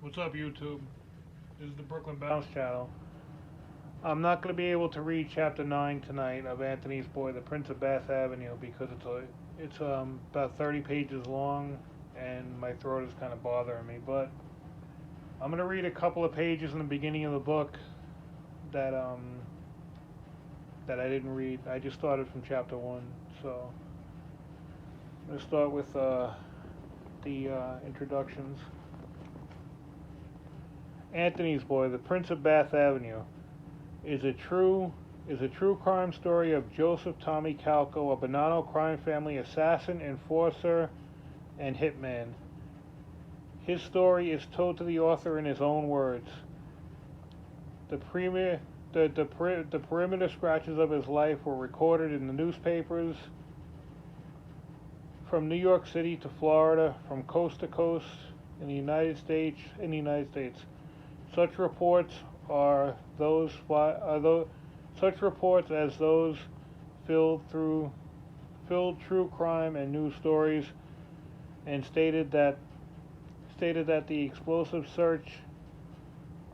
What's up, YouTube? This is the Brooklyn Bounce Channel. I'm not going to be able to read Chapter 9 tonight of Anthony's Boy, The Prince of Bath Avenue, because it's about 30 pages long, and my throat is kind of bothering me. But I'm going to read a couple of pages in the beginning of the book that that I didn't read. I just started from Chapter 1, so I'm going to start with the introductions. Anthony's Boy, The Prince of Bath Avenue, is a true crime story of Joseph Tommy Calco, a bonanno crime family assassin, enforcer, and hitman. His story is told to the author in his own words. The perimeter scratches of his life were recorded in the newspapers from New York City to Florida, from coast to coast in the United States. Such reports such reports as those filled true crime and news stories, and stated that the explosive search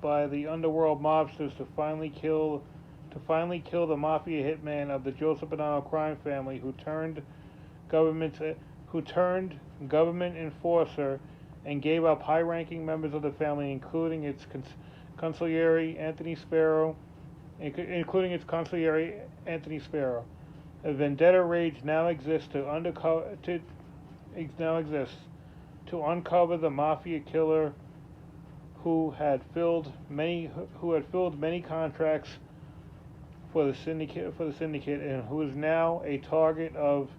by the underworld mobsters to finally kill the mafia hitman of the Joseph Bonanno crime family, who turned government enforcer and gave up high-ranking members of the family, including its consigliere Anthony Sparrow. A vendetta rage now exists to uncover the mafia killer who had filled many contracts for the syndicate, and who is now a target of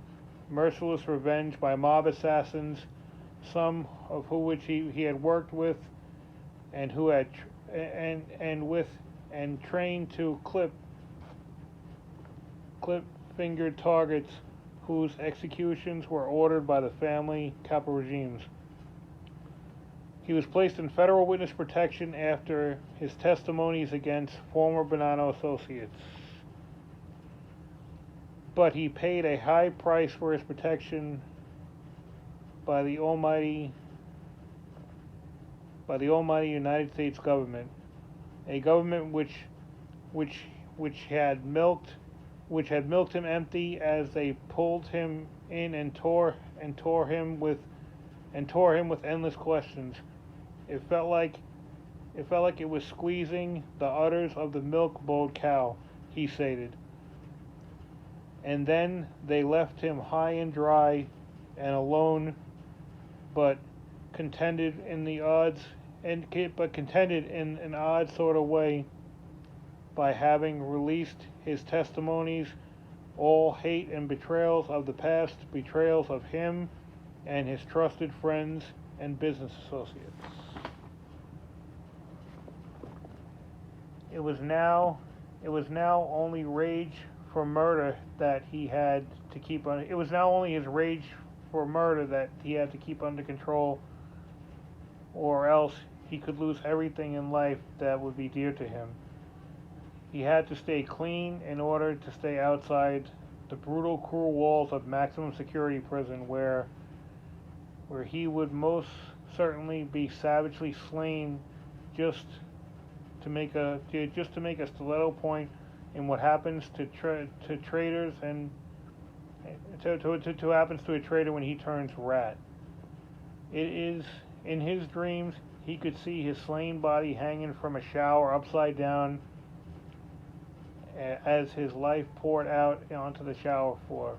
merciless revenge by mob assassins, some of which he had worked with, and who had trained to clip fingered targets whose executions were ordered by the family capo regimes. He was placed in federal witness protection after his testimonies against former Bonanno associates, but he paid a high price for his protection by the almighty United States government, a government which had milked him empty as they pulled him in and tore him with endless questions. It felt like it was squeezing the udders of the milk-bowed cow, he stated. And then they left him high and dry and alone, but contented in an odd sort of way by having released his testimonies, all hate and betrayals of the past, betrayals of him and his trusted friends and business associates. It was now only rage for murder that he had to keep on. It was now only his rage for murder that he had to keep under control, or else he could lose everything in life that would be dear to him. He had to stay clean in order to stay outside the brutal, cruel walls of maximum security prison, where he would most certainly be savagely slain just to make a stiletto point in what happens to traitors, and to happens to a traitor when he turns rat. It is in his dreams he could see his slain body hanging from a shower upside down as his life poured out onto the shower floor.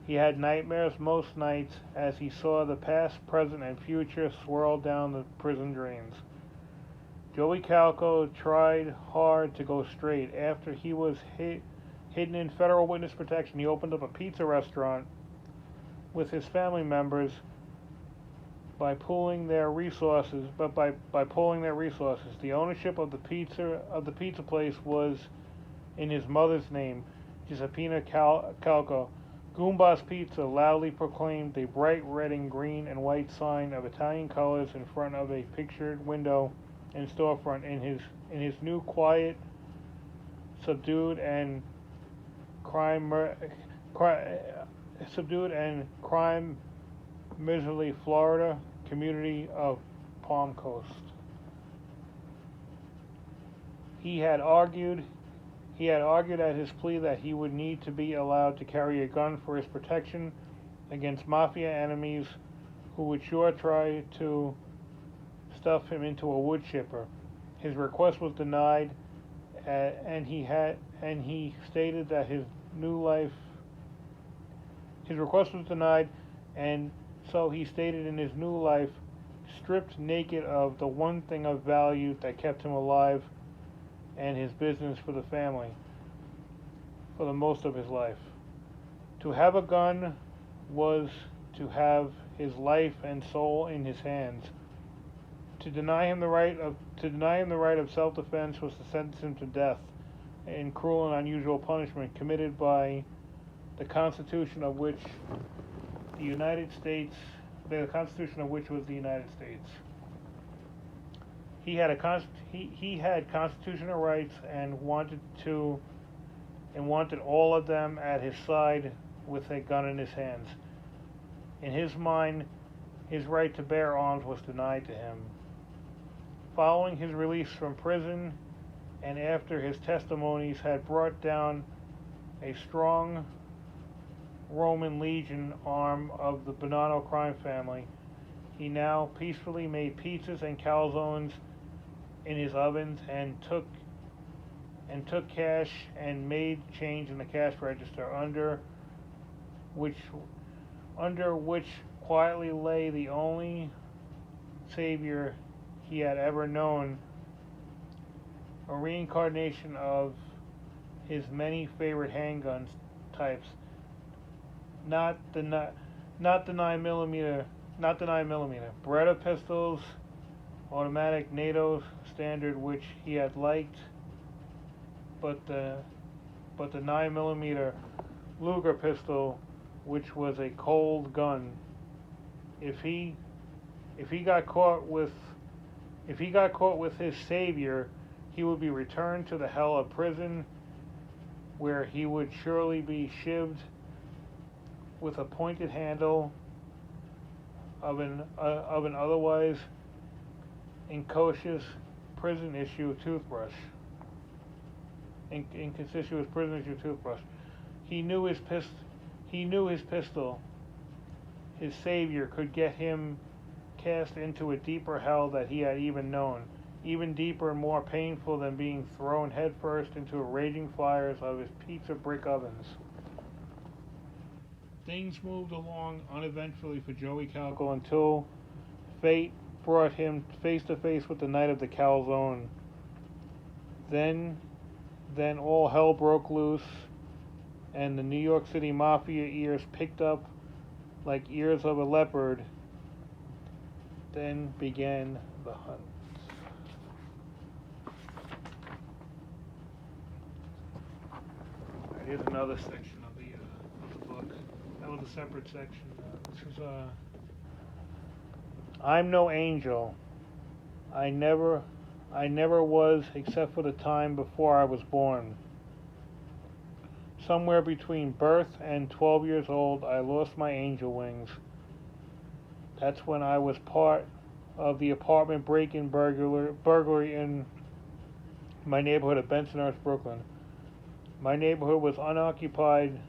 He had nightmares most nights as he saw the past, present, and future swirl down the prison drains. Joey Calco tried hard to go straight. After he was hidden in federal witness protection, he opened up a pizza restaurant with his family members by pooling their resources. The ownership of the pizza place was in his mother's name, Giuseppina Calco. Goomba's Pizza loudly proclaimed a bright red and green and white sign of Italian colors in front of a pictured window and storefront in his new, quiet, subdued and crime miserly Florida community of Palm Coast. He had argued at his plea that he would need to be allowed to carry a gun for his protection against mafia enemies who would sure try to stuff him into a wood chipper. His request was denied, and he stated that his request was denied, and so he stated in his new life, stripped naked of the one thing of value that kept him alive and his business for the family for the most of his life. To have a gun was to have his life and soul in his hands. To deny him the right of self-defense was to sentence him to death in cruel and unusual punishment committed by the Constitution of which was the United States. He had constitutional rights and wanted all of them at his side with a gun in his hands. In his mind, his right to bear arms was denied to him. Following his release from prison, and after his testimonies had brought down a strong Roman legion arm of the Bonanno crime family, he now peacefully made pizzas and calzones in his ovens and took cash and made change in the cash register, under which quietly lay the only savior he had ever known, a reincarnation of his many favorite handguns types, not the 9mm, Beretta pistols, automatic NATO standard, which he had liked, but the 9mm Luger pistol, which was a cold gun. If he got caught with his savior, he would be returned to the hell of prison, where he would surely be shivved with a pointed handle of an otherwise inconspicuous prison issue toothbrush. He knew his pistol, his savior, could get him cast into a deeper hell that he had even known, even deeper and more painful than being thrown headfirst into raging fires of his pizza brick ovens. Things moved along uneventfully for Joey Calco until fate brought him face to face with the night of the calzone. Then all hell broke loose, and the New York City mafia ears picked up like ears of a leopard. Then began the hunt. Here's another section of the book. That was a separate section. This is I'm no angel. I never was, except for the time before I was born. Somewhere between birth and 12 years old, I lost my angel wings. That's when I was part of the apartment break-in burglary in my neighborhood of Bensonhurst, Brooklyn. My neighborhood was unoccupied.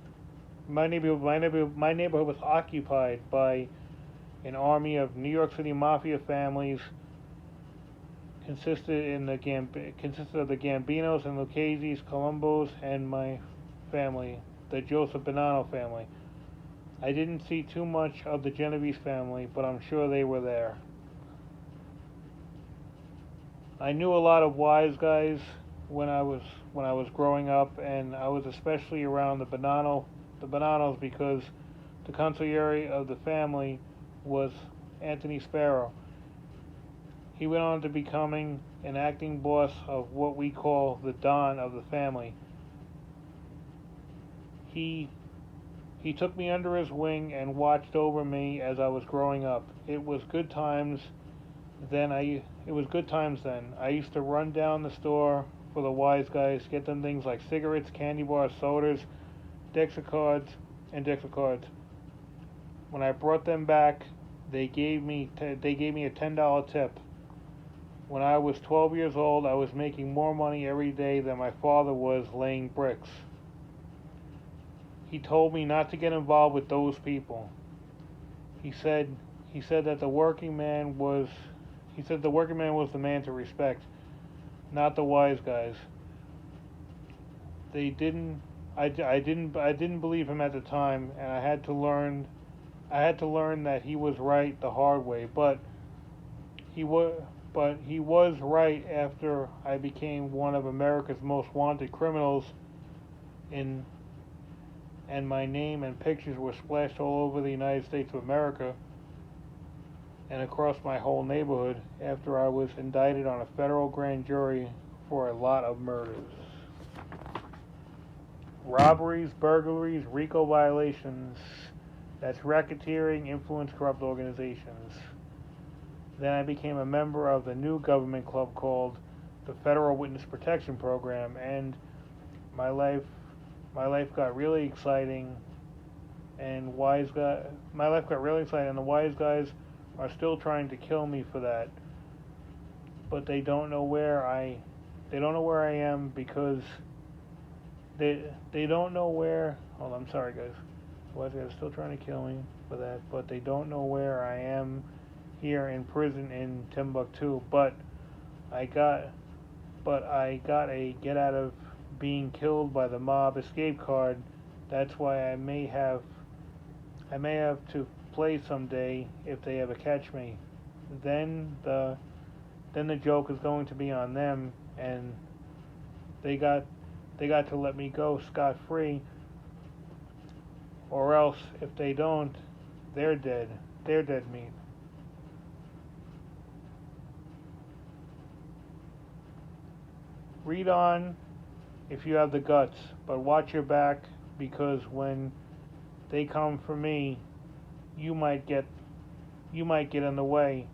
My neighborhood was occupied by an army of New York City mafia families. Consisted of the Gambinos and Lucchese's, Colombos, and my family, the Joseph Bonanno family. I didn't see too much of the Genovese family, but I'm sure they were there. I knew a lot of wise guys when I was growing up, and I was especially around the Bonannos because the consigliere of the family was Anthony Sparrow. He went on to becoming an acting boss of what we call the Don of the family. He took me under his wing and watched over me as I was growing up. It was good times then. I used to run down the store for the wise guys, get them things like cigarettes, candy bars, sodas, decks of cards. When I brought them back, they gave me a $10 tip. when I was 12 years old, I was making more money every day than my father was laying bricks. He told me not to get involved with those people. He said that the working man was the man to respect, not the wise guys. They didn't I didn't believe him at the time, and I had to learn that he was right the hard way, he was he was right after I became one of America's most wanted criminals in and my name and pictures were splashed all over the United States of America and across my whole neighborhood after I was indicted on a federal grand jury for a lot of murders. Robberies, burglaries, RICO violations. That's racketeering, influence, corrupt organizations. Then I became a member of the new government club called the Federal Witness Protection Program, and my life got really exciting, and the wise guys are still trying to kill me for that, but they don't know where I am because they don't know where. Hold on, I'm sorry, guys. The wise guys are still trying to kill me for that, but they don't know where I am here in prison in Timbuktu. But I got a get out of being killed by the mob escape card. That's why I may have to play someday if they ever catch me. Then the joke is going to be on them, and they got to let me go scot-free, or else if they don't, they're dead. They're dead meat. Read on if you have the guts, but watch your back, because when they come for me, you might get in the way.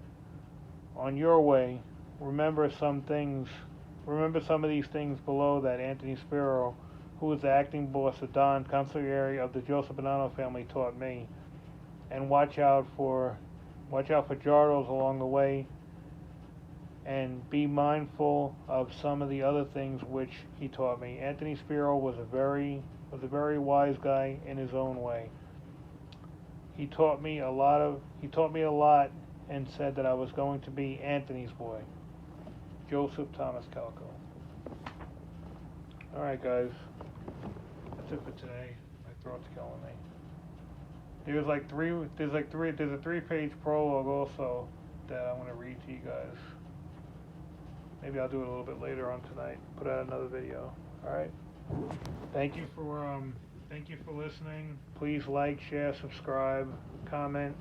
On your way, remember some of these things below that Anthony Spiro, who was the acting boss of Don, consigliere of the Joseph Bonanno family, taught me. And watch out for Jardos along the way, and be mindful of some of the other things which he taught me. Anthony Spiro was a very wise guy in his own way. He taught me a lot and said that I was going to be Anthony's boy. Joseph Thomas Calco. Alright, guys. That's it for today. My throat's killing me. There's a 3-page prologue also that I want to read to you guys. Maybe I'll do it a little bit later on tonight. Put out another video. Alright? Thank you for listening. Please like, share, subscribe, comment.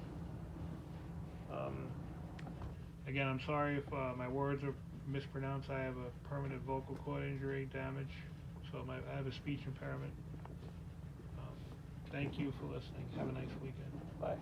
Again, I'm sorry if my words are mispronounced. I have a permanent vocal cord injury damage, so I have a speech impairment. Thank you for listening. Have a nice weekend. Bye.